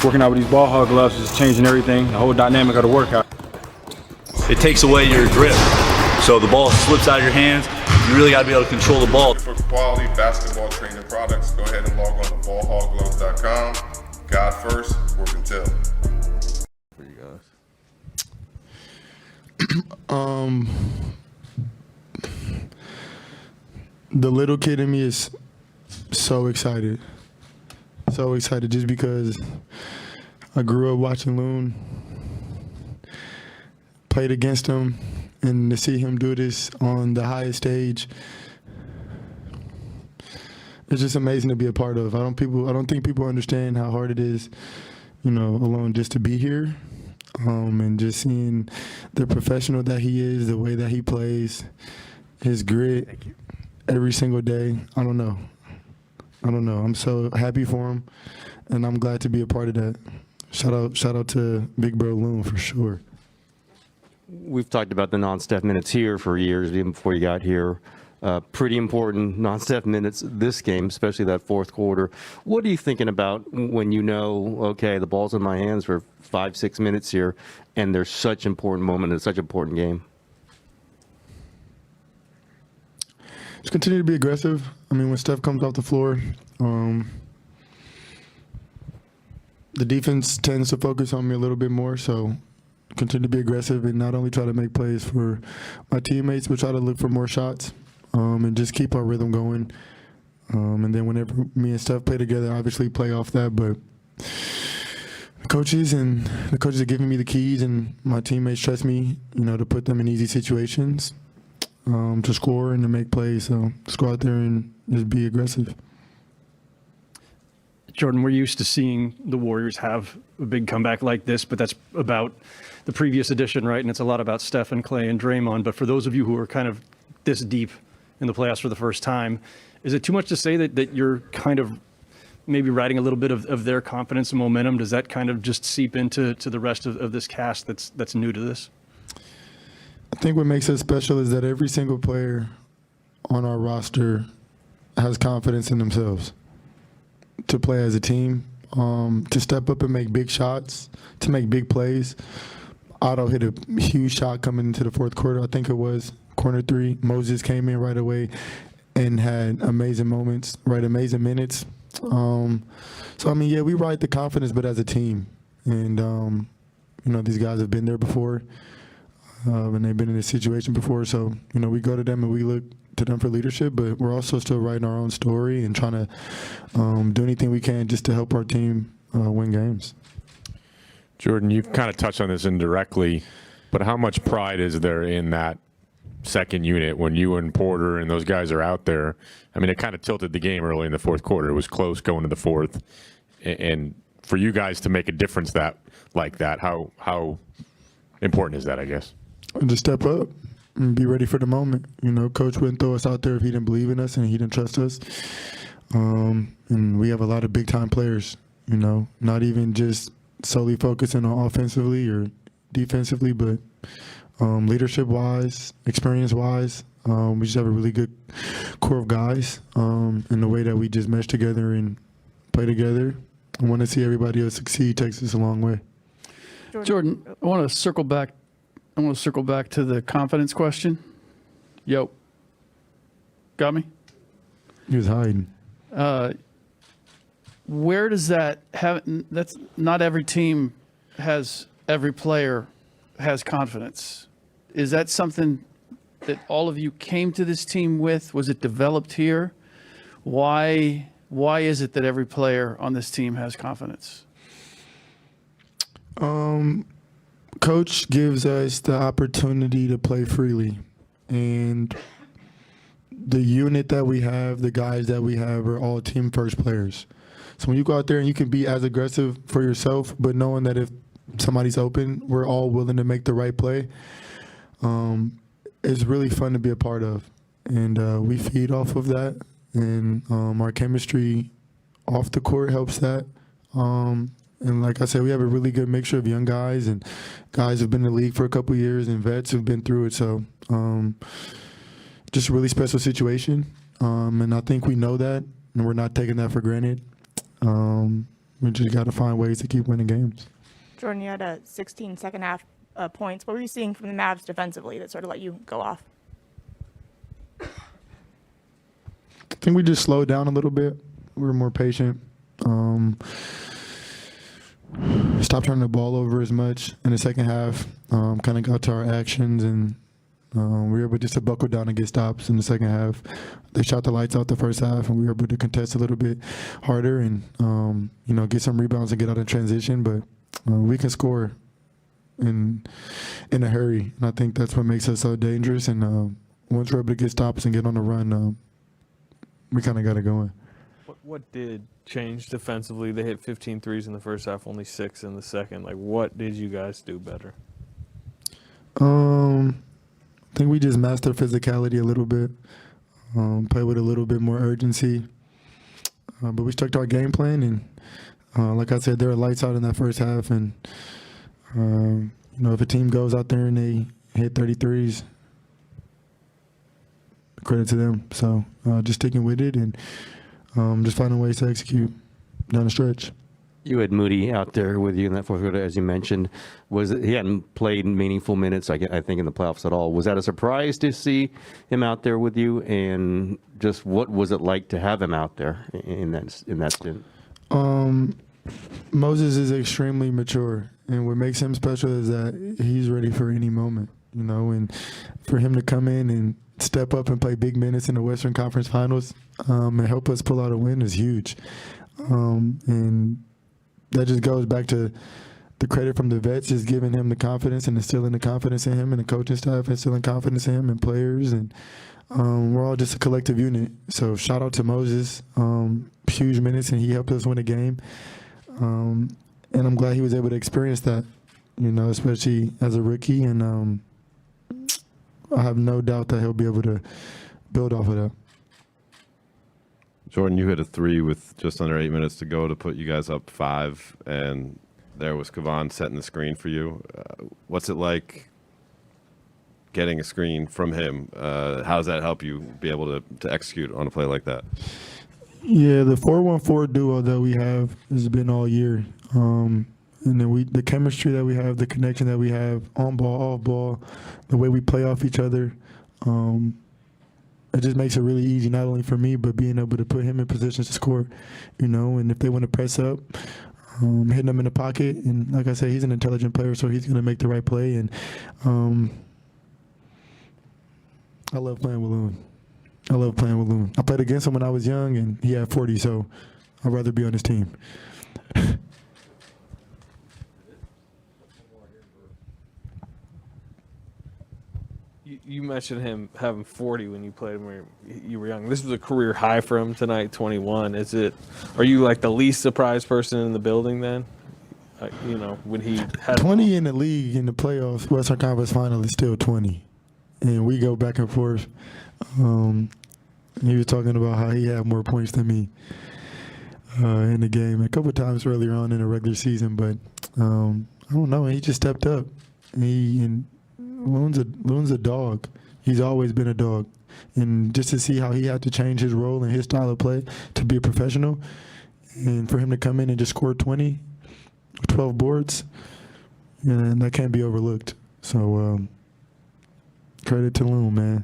Working out with these ball hog gloves is changing everything, the whole dynamic of the workout. It takes away your grip, so the ball slips out of your hands. You really got to be able to control the ball. For quality basketball training products, go ahead and log on to ballhoggloves.com. God first, work until. For you guys. The little kid in me is so excited. So excited just because I grew up watching Loon, played against him, and to see him do this on the highest stage, it's just amazing to be a part of. I don't think people understand how hard it is, alone just to be here, and just seeing the professional that he is, the way that he plays, his grit every single day. I don't know. I'm so happy for him, and I'm glad to be a part of that. Shout out to Big Bro Loon for sure. We've talked about the non-Steph minutes here for years, even before you got here. Pretty important non-Steph minutes this game, especially that fourth quarter. What are you thinking about when okay, the ball's in my hands for 5-6 minutes here, and there's such an important moment, it's such an important game? Just continue to be aggressive. I mean, when Steph comes off the floor, the defense tends to focus on me a little bit more, so continue to be aggressive and not only try to make plays for my teammates, but try to look for more shots and just keep our rhythm going. And then whenever me and Steph play together, obviously play off that, but the coaches are giving me the keys, and my teammates trust me, to put them in easy situations. To score and to make plays, so just go out there and just be aggressive. Jordan, we're used to seeing the Warriors have a big comeback like this, but that's about the previous edition, right? And it's a lot about Steph and Clay and Draymond. But for those of you who are kind of this deep in the playoffs for the first time, is it too much to say that you're kind of maybe riding a little bit of their confidence and momentum? Does that kind of just seep into the rest of this cast that's new to this? I think what makes us special is that every single player on our roster has confidence in themselves to play as a team, to step up and make big shots, to make big plays. Otto hit a huge shot coming into the fourth quarter. I think it was corner three. Moses came in right away and had amazing moments, amazing minutes. So, I mean, yeah, we ride the confidence, but as a team. And, these guys have been there before. And they've been in this situation before, so we go to them and we look to them for leadership, but we're also still writing our own story and trying to do anything we can just to help our team win games. Jordan, you've kind of touched on this indirectly, but how much pride is there in that second unit when you and Porter and those guys are out there? I mean, it kind of tilted the game early in the fourth quarter. It was close going to the fourth, and for you guys to make a difference like that, how important is that, I guess? And just step up and be ready for the moment. Coach wouldn't throw us out there if he didn't believe in us and he didn't trust us. And we have a lot of big-time players, not even just solely focusing on offensively or defensively, but leadership-wise, experience-wise. We just have a really good core of guys, and the way that we just mesh together and play together. I want to see everybody else succeed takes us a long way. Jordan, I want to circle back to the confidence question. Yo. Got me? He was hiding. Where does that have? That's not every team has, every player has confidence. Is that something that all of you came to this team with? Was it developed here? Why is it that every player on this team has confidence? Coach gives us the opportunity to play freely, and the unit that we have, the guys that we have, are all team first players. So when you go out there and you can be as aggressive for yourself, but knowing that if somebody's open, we're all willing to make the right play, it's really fun to be a part of. And we feed off of that, and our chemistry off the court helps that. And like I said, we have a really good mixture of young guys and guys who've been in the league for a couple of years and vets who've been through it. So just a really special situation. And I think we know that, and we're not taking that for granted. We just got to find ways to keep winning games. Jordan, you had a 16 second half points. What were you seeing from the Mavs defensively that sort of let you go off? I think we just slowed down a little bit. We were more patient. Stopped turning the ball over as much in the second half. Kind of got to our actions, and we were able just to buckle down and get stops in the second half. They shot the lights out the first half, and we were able to contest a little bit harder and get some rebounds and get out in transition. But we can score in a hurry, and I think that's what makes us so dangerous. And once we're able to get stops and get on the run, we kind of got it going. What did change defensively? They hit 15 threes in the first half, only 6 in the second. Like, what did you guys do better? I think we just mastered physicality a little bit, play with a little bit more urgency. But we stuck to our game plan, and like I said, there were lights out in that first half. And if a team goes out there and they hit 33s, credit to them. So just sticking with it and just finding ways to execute down the stretch. You had Moody out there with you in that fourth quarter, as you mentioned. He hadn't played meaningful minutes, I think, in the playoffs at all. Was that a surprise to see him out there with you? And just what was it like to have him out there in that stint? Moses is extremely mature, and what makes him special is that he's ready for any moment, and for him to come in and step up and play big minutes in the Western Conference Finals and help us pull out a win is huge. And that just goes back to the credit from the vets, just giving him the confidence and instilling the confidence in him, and the coaching staff instilling confidence in him, and players. And we're all just a collective unit. So shout out to Moses. Huge minutes, and he helped us win a game. And I'm glad he was able to experience that, especially as a rookie. And I have no doubt that he'll be able to build off of that. Jordan, you hit a 3 with just under 8 minutes to go to put you guys up 5, and there was Kevon setting the screen for you. What's it like getting a screen from him? How does that help you be able to execute on a play like that? Yeah, the 4-1-4 duo that we have has been all year. And then the chemistry that we have, the connection that we have, on ball, off ball, the way we play off each other, it just makes it really easy, not only for me, but being able to put him in positions to score, and if they want to press up, hitting them in the pocket. And like I said, he's an intelligent player, so he's going to make the right play. And I love playing with Loon. I played against him when I was young, and he had 40, so I'd rather be on his team. You mentioned him having 40 when you played him when you were young. This was a career high for him tonight, 21. Are you like the least surprised person in the building then? When he had 20 in the league in the playoffs, Western Conference Final is still 20, and we go back and forth. He was talking about how he had more points than me in the game a couple of times earlier on in the regular season, but I don't know. He just stepped up. Loon's a dog. He's always been a dog. And just to see how he had to change his role and his style of play to be a professional, and for him to come in and just score 20, 12 boards, and that can't be overlooked. So credit to Loon, man.